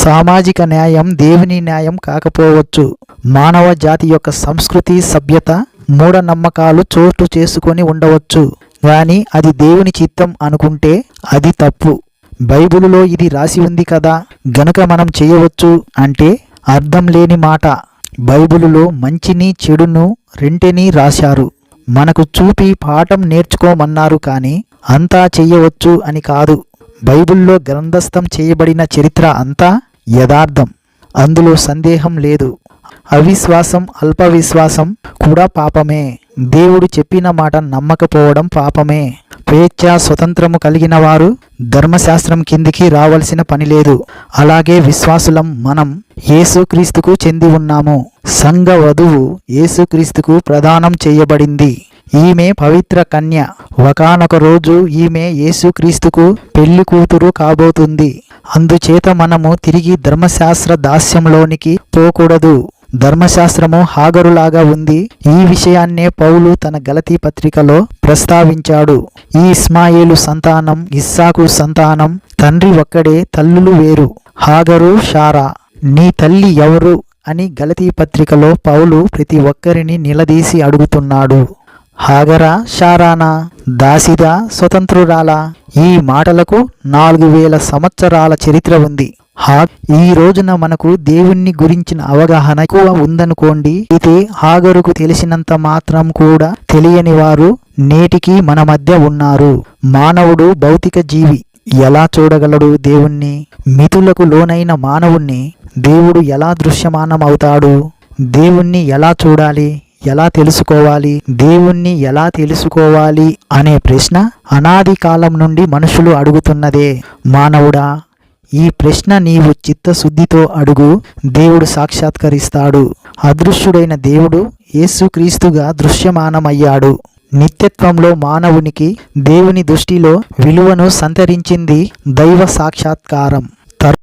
సామాజిక న్యాయం దేవుని న్యాయం కాకపోవచ్చు. మానవ జాతి యొక్క సంస్కృతి, సభ్యత, మూఢనమ్మకాలు చోటు చేసుకొని ఉండవచ్చు. కానీ అది దేవుని చిత్తం అనుకుంటే అది తప్పు. బైబిలులో ఇది రాసి ఉంది కదా గనుక మనం చేయవచ్చు అంటే అర్థం లేని మాట. బైబిలులో మంచిని చెడును రెంటినీ రాశారు. మనకు చూపి పాఠం నేర్చుకోమన్నారు కానీ అంతా చెయ్యవచ్చు అని కాదు. బైబిల్లో గ్రంథస్థం చేయబడిన చరిత్ర అంతా యథార్థం, అందులో సందేహం లేదు. అవిశ్వాసం, అల్పవిశ్వాసం కూడా పాపమే. దేవుడు చెప్పిన మాట నమ్మకపోవడం పాపమే. స్వేచ్ఛ, స్వతంత్రము కలిగిన వారు ధర్మశాస్త్రం కిందికి రావాల్సిన పని లేదు. అలాగే విశ్వాసులం మనం యేసుక్రీస్తుకు చెంది ఉన్నాము. సంఘ వధువు యేసుక్రీస్తుకు ప్రదానం చేయబడింది. ఈమె పవిత్ర కన్య. ఒకానొక రోజు ఈమె యేసుక్రీస్తుకు పెళ్లి కూతురు కాబోతుంది. అందుచేత మనము తిరిగి ధర్మశాస్త్ర దాస్యంలోనికి పోకూడదు. ధర్మశాస్త్రము హాగరులాగా ఉంది. ఈ విషయాన్నే పౌలు తన గలతీ పత్రికలో ప్రస్తావించాడు. ఈ ఇస్మాయేలు సంతానం, ఇస్సాకు సంతానం, తండ్రి ఒక్కడే, తల్లులు వేరు. హాగరు, షారా, నీ తల్లి ఎవరు అని గలతీ పత్రికలో పౌలు ప్రతి ఒక్కరిని నిలదీసి అడుగుతున్నాడు. హాగరా, షారానా, దాసిదా, స్వతంత్రురాలా? ఈ మాటలకు 4000 సంవత్సరాల చరిత్ర ఉంది. ఈ రోజున మనకు దేవుణ్ణి గురించిన అవగాహన ఎక్కువ ఉందనుకోండి. అయితే హాగరుకు తెలిసినంత మాత్రం కూడా తెలియని వారు నేటికి మన మధ్య ఉన్నారు. మానవుడు భౌతిక జీవి. ఎలా చూడగలడు దేవుణ్ణి? మితులకు లోనైన మానవుణ్ణి దేవుడు ఎలా దృశ్యమానం అవుతాడు? దేవుణ్ణి ఎలా చూడాలి? ఎలా తెలుసుకోవాలి? దేవుణ్ణి ఎలా తెలుసుకోవాలి అనే ప్రశ్న అనాది కాలం నుండి మనుషులు అడుగుతున్నదే. మానవుడా, ఈ ప్రశ్న నీవు చిత్తశుద్ధితో అడుగు, దేవుడు సాక్షాత్కరిస్తాడు. అదృశ్యుడైన దేవుడు యేసుక్రీస్తుగా దృశ్యమానమయ్యాడు. నిత్యత్వంలో మానవునికి దేవుని దృష్టిలో విలువను సంతరించింది దైవ సాక్షాత్కారం.